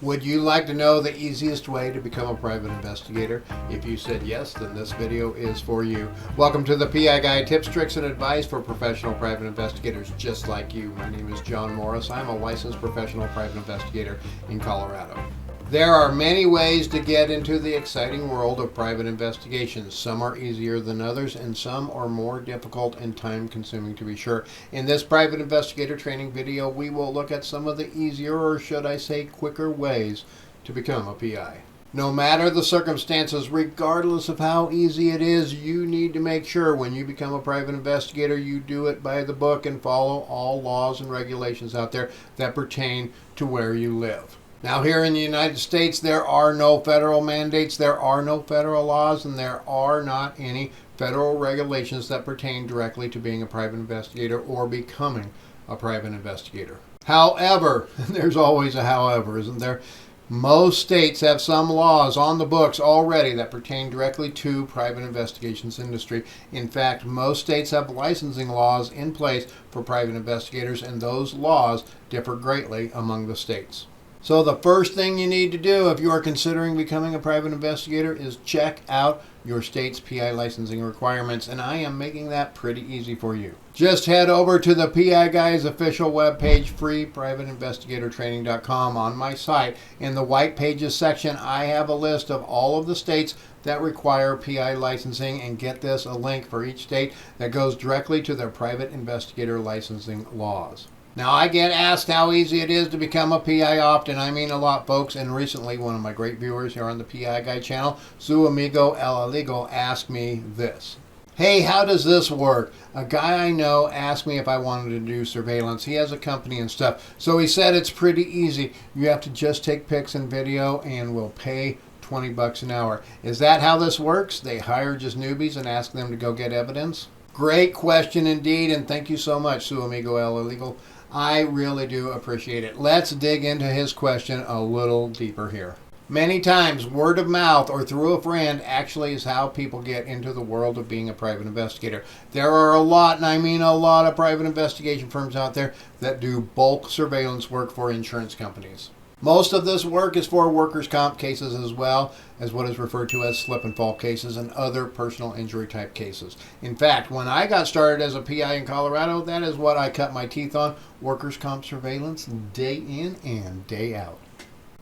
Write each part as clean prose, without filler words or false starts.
Would you like to know the easiest way to become a private investigator? If you said yes, then this video is for you. Welcome to the PI Guy, tips, tricks, and advice for professional private investigators just like you. My name is John Morris. I'm a licensed professional private investigator in Colorado. There are many ways to get into the exciting world of private investigations. Some are easier than others, and some are more difficult and time-consuming to be sure. In this private investigator training video, we will look at some of the easier, or should I say quicker, ways to become a PI. No matter the circumstances, regardless of how easy it is, you need to make sure when you become a private investigator, you do it by the book and follow all laws and regulations out there that pertain to where you live. Now, here in the United States, there are no federal mandates, there are no federal laws, and there are not any federal regulations that pertain directly to being a private investigator or becoming a private investigator. However, there's always a however, isn't there? Most states have some laws on the books already that pertain directly to private investigations industry. In fact, most states have licensing laws in place for private investigators, and those laws differ greatly among the states. So the first thing you need to do if you are considering becoming a private investigator is check out your state's PI licensing requirements, and I am making that pretty easy for you. Just head over to the PI Guy's official webpage, freeprivateinvestigatortraining.com. On my site, in the White Pages section, I have a list of all of the states that require PI licensing, and get this, a link for each state that goes directly to their private investigator licensing laws. Now, I get asked how easy it is to become a PI often. I mean a lot, folks. And recently, one of my great viewers here on the PI Guy channel, Su Amigo El Illegal, asked me this. Hey, how does this work? A guy I know asked me if I wanted to do surveillance. He has a company and stuff. So he said it's pretty easy. You have to just take pics and video and we'll pay $20 an hour. Is that how this works? They hire just newbies and ask them to go get evidence? Great question indeed, and thank you so much, Su Amigo El Illegal. I really do appreciate it. Let's dig into his question a little deeper here. Many times, word of mouth or through a friend actually is how people get into the world of being a private investigator. There are a lot, and I mean a lot, of private investigation firms out there that do bulk surveillance work for insurance companies. Most of this work is for workers' comp cases, as well as what is referred to as slip and fall cases and other personal injury type cases. In fact, when I got started as a PI in Colorado, that is what I cut my teeth on, workers' comp surveillance, day in and day out.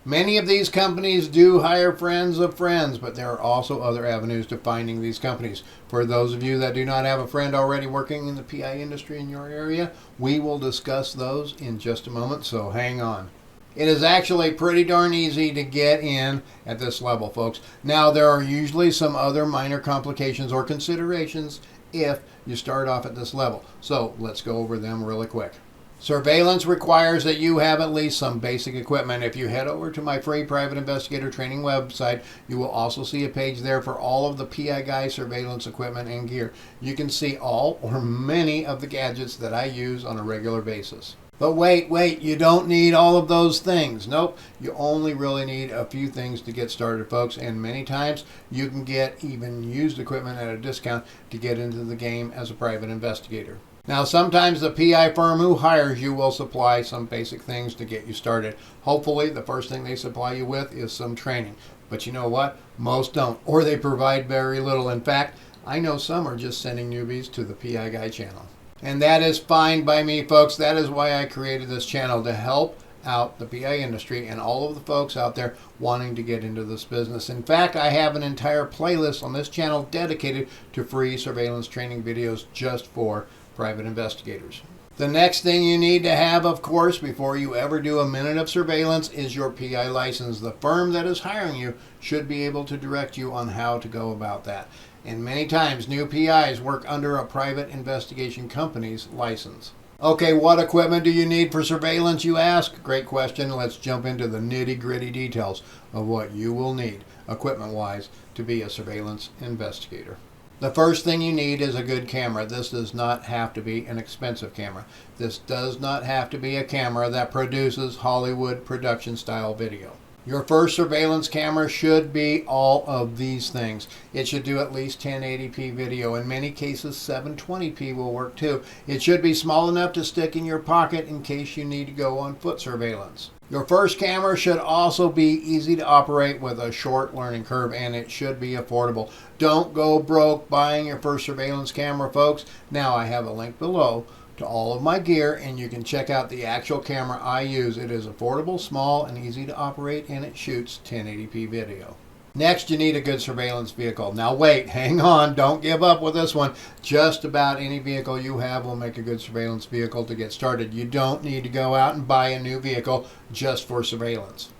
Many of these companies do hire friends of friends, but there are also other avenues to finding these companies. For those of you that do not have a friend already working in the PI industry in your area, we will discuss those in just a moment, so hang on. It is actually pretty darn easy to get in at this level, folks. Now, there are usually some other minor complications or considerations if you start off at this level. So let's go over them really quick. Surveillance requires that you have at least some basic equipment. If you head over to my free private investigator training website, you will also see a page there for all of the PI Guy surveillance equipment and gear. You can see all or many of the gadgets that I use on a regular basis. But wait, you don't need all of those things. Nope, you only really need a few things to get started, folks, and many times you can get even used equipment at a discount to get into the game as a private investigator. Now, sometimes the PI firm who hires you will supply some basic things to get you started. Hopefully, the first thing they supply you with is some training. But you know what? Most don't, or they provide very little. In fact, I know some are just sending newbies to the PI Guy channel. And that is fine by me, folks. That is why I created this channel, to help out the PI industry and all of the folks out there wanting to get into this business. In fact, I have an entire playlist on this channel dedicated to free surveillance training videos just for private investigators. The next thing you need to have, of course, before you ever do a minute of surveillance is your PI license. The firm that is hiring you should be able to direct you on how to go about that. And many times, new PIs work under a private investigation company's license. Okay, what equipment do you need for surveillance, you ask? Great question. Let's jump into the nitty-gritty details of what you will need, equipment-wise, to be a surveillance investigator. The first thing you need is a good camera. This does not have to be an expensive camera. This does not have to be a camera that produces Hollywood production-style video. Your first surveillance camera should be all of these things. It should do at least 1080p video. In many cases, 720p will work too. It should be small enough to stick in your pocket in case you need to go on foot surveillance. Your first camera should also be easy to operate with a short learning curve, and it should be affordable. Don't go broke buying your first surveillance camera, folks. Now I have a link below to all of my gear, and you can check out the actual camera I use. It is affordable, small, and easy to operate, and it shoots 1080p video. Next, you need a good surveillance vehicle. Now wait, hang on, don't give up with this one. Just about any vehicle you have will make a good surveillance vehicle to get started. You don't need to go out and buy a new vehicle just for surveillance.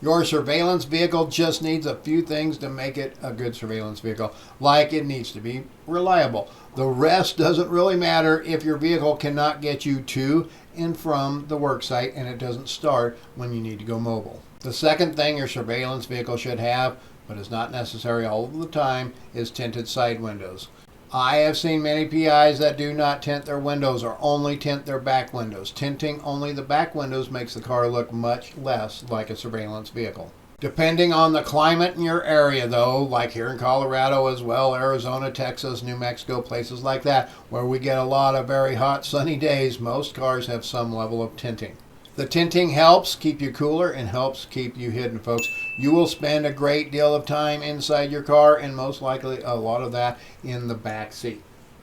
Your surveillance vehicle just needs a few things to make it a good surveillance vehicle. Like, it needs to be reliable. The rest doesn't really matter if your vehicle cannot get you to and from the work site and it doesn't start when you need to go mobile. The second thing your surveillance vehicle should have, but is not necessary all of the time, is tinted side windows. I have seen many PIs that do not tint their windows or only tint their back windows. Tinting only the back windows makes the car look much less like a surveillance vehicle. Depending on the climate in your area though, like here in Colorado as well, Arizona, Texas, New Mexico, places like that, where we get a lot of very hot sunny days, most cars have some level of tinting. The tinting helps keep you cooler and helps keep you hidden, folks. You will spend a great deal of time inside your car and most likely a lot of that in the back seat.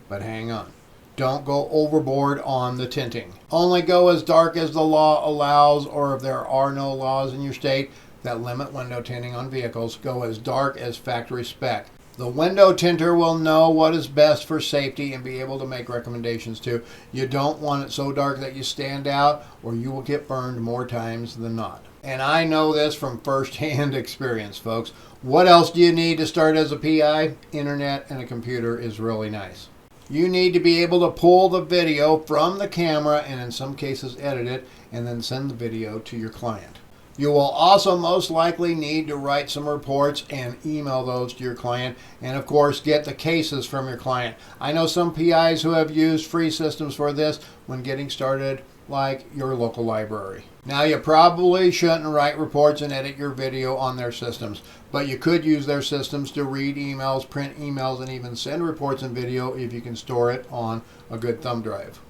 But hang on. Don't go overboard on the tinting. Only go as dark as the law allows, or if there are no laws in your state that limit window tinting on vehicles, go as dark as factory spec. The window tinter will know what is best for safety and be able to make recommendations too. You don't want it so dark that you stand out or you will get burned more times than not. And I know this from first-hand experience, folks. What else do you need to start as a PI? Internet and a computer is really nice. You need to be able to pull the video from the camera and in some cases edit it and then send the video to your client. You will also most likely need to write some reports and email those to your client, and of course get the cases from your client. I know some PIs who have used free systems for this when getting started, like your local library. Now, you probably shouldn't write reports and edit your video on their systems, but you could use their systems to read emails, print emails, and even send reports and video if you can store it on a good thumb drive.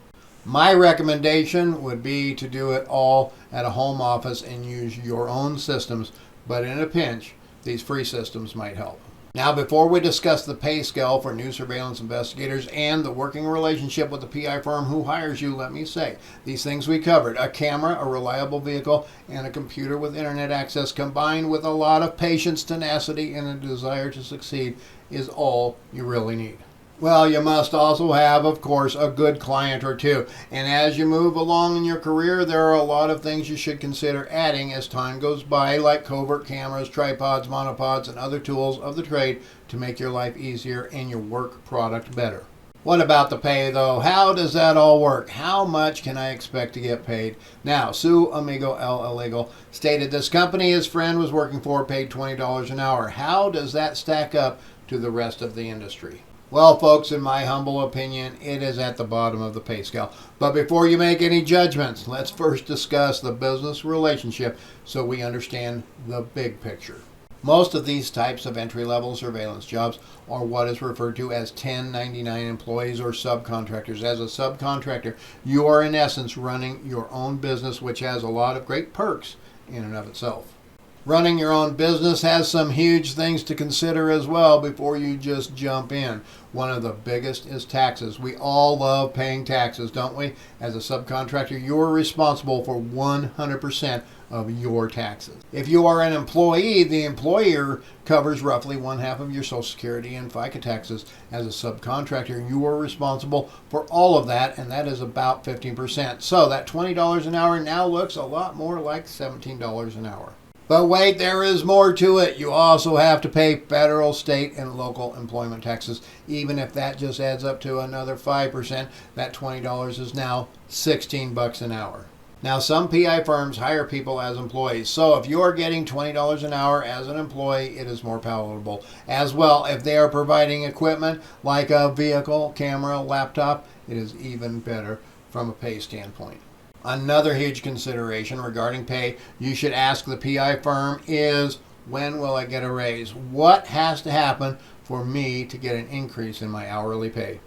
My recommendation would be to do it all at a home office and use your own systems, but in a pinch, these free systems might help. Now, before we discuss the pay scale for new surveillance investigators and the working relationship with the PI firm who hires you, let me say, these things we covered, a camera, a reliable vehicle, and a computer with internet access combined with a lot of patience, tenacity, and a desire to succeed is all you really need. Well, you must also have, of course, a good client or two. And as you move along in your career, there are a lot of things you should consider adding as time goes by, like covert cameras, tripods, monopods, and other tools of the trade to make your life easier and your work product better. What about the pay, though? How does that all work? How much can I expect to get paid? Now, Su Amigo El Illegal stated this company his friend was working for paid $20 an hour. How does that stack up to the rest of the industry? Well, folks, in my humble opinion, it is at the bottom of the pay scale. But before you make any judgments, let's first discuss the business relationship so we understand the big picture. Most of these types of entry-level surveillance jobs are what is referred to as 1099 employees or subcontractors. As a subcontractor, you are in essence running your own business, which has a lot of great perks in and of itself. Running your own business has some huge things to consider as well before you just jump in. One of the biggest is taxes. We all love paying taxes, don't we? As a subcontractor, you're responsible for 100% of your taxes. If you are an employee, the employer covers roughly 1/2 of your Social Security and FICA taxes. As a subcontractor, you are responsible for all of that, and that is about 15%. So that $20 an hour now looks a lot more like $17 an hour. But wait, there is more to it. You also have to pay federal, state, and local employment taxes. Even if that just adds up to another 5%, that $20 is now $16 an hour. Now, some PI firms hire people as employees, so if you're getting $20 an hour as an employee, it is more palatable. As well, if they are providing equipment like a vehicle, camera, laptop, it is even better from a pay standpoint. Another huge consideration regarding pay you should ask the PI firm is, when will I get a raise? What has to happen for me to get an increase in my hourly pay?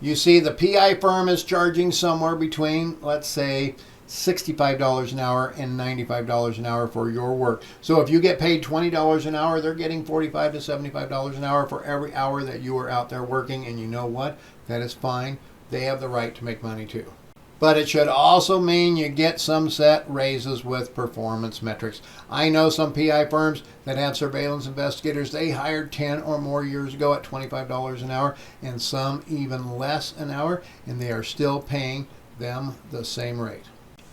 You see, the PI firm is charging somewhere between, let's say, $65 an hour and $95 an hour for your work. So if you get paid $20 an hour, they're getting $45 to $75 an hour for every hour that you are out there working. And you know what? That is fine. They have the right to make money too. But it should also mean you get some set raises with performance metrics. I know some PI firms that have surveillance investigators they hired 10 or more years ago at $25 an hour, and some even less an hour, and they are still paying them the same rate.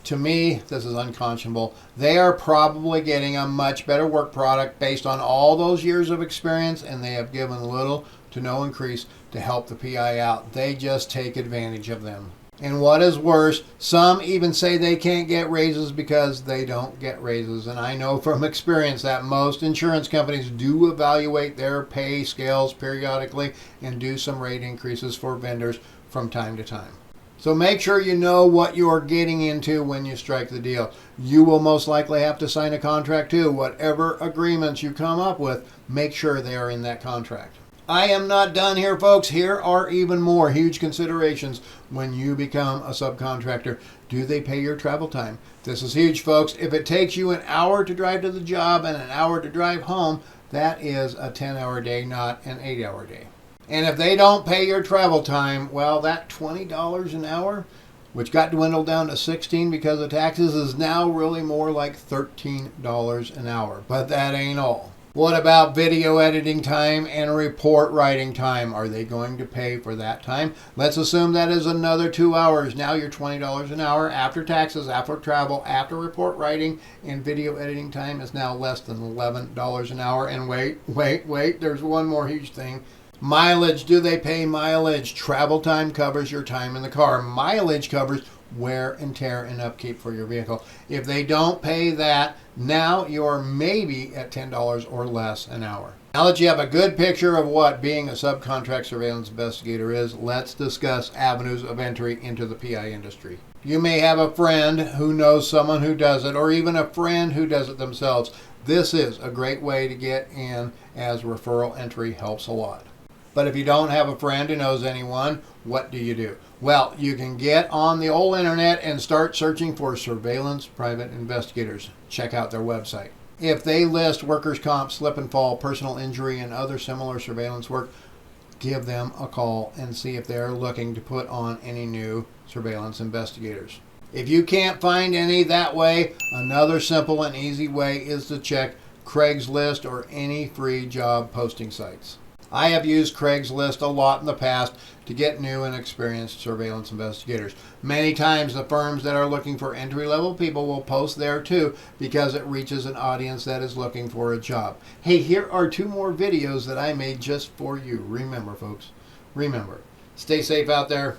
To me, this is unconscionable. They are probably getting a much better work product based on all those years of experience, and they have given little to no increase to help the PI out. They just take advantage of them. And what is worse, some even say they can't get raises because they don't get raises. And I know from experience that most insurance companies do evaluate their pay scales periodically and do some rate increases for vendors from time to time. So make sure you know what you're getting into when you strike the deal. You will most likely have to sign a contract too. Whatever agreements you come up with, make sure they are in that contract. I am not done here, folks. Here are even more huge considerations when you become a subcontractor. Do they pay your travel time? This is huge, folks. If it takes you an hour to drive to the job and an hour to drive home, that is a 10-hour day, not an 8-hour day. And if they don't pay your travel time, well, that $20 an hour, which got dwindled down to $16 because of taxes, is now really more like $13 an hour. But that ain't all. What about video editing time and report writing time? Are they going to pay for that time? Let's assume that is another 2 hours. Now you're $20 an hour after taxes, after travel, after report writing, and video editing time is now less than $11 an hour. And wait, there's one more huge thing. Mileage. Do they pay mileage? Travel time covers your time in the car. Mileage covers wear and tear and upkeep for your vehicle. If they don't pay that, now you're maybe at $10 or less an hour. Now that you have a good picture of what being a subcontract surveillance investigator is, let's discuss avenues of entry into the PI industry. You may have a friend who knows someone who does it, or even a friend who does it themselves. This is a great way to get in, as referral entry helps a lot. But if you don't have a friend who knows anyone, what do you do? Well, you can get on the old internet and start searching for Surveillance Private Investigators. Check out their website. If they list workers' comp, slip and fall, personal injury, and other similar surveillance work, give them a call and see if they're looking to put on any new surveillance investigators. If you can't find any that way, another simple and easy way is to check Craigslist or any free job posting sites. I have used Craigslist a lot in the past to get new and experienced surveillance investigators. Many times the firms that are looking for entry-level people will post there too because it reaches an audience that is looking for a job. Hey, here are 2 more videos that I made just for you. Remember, folks, remember, stay safe out there.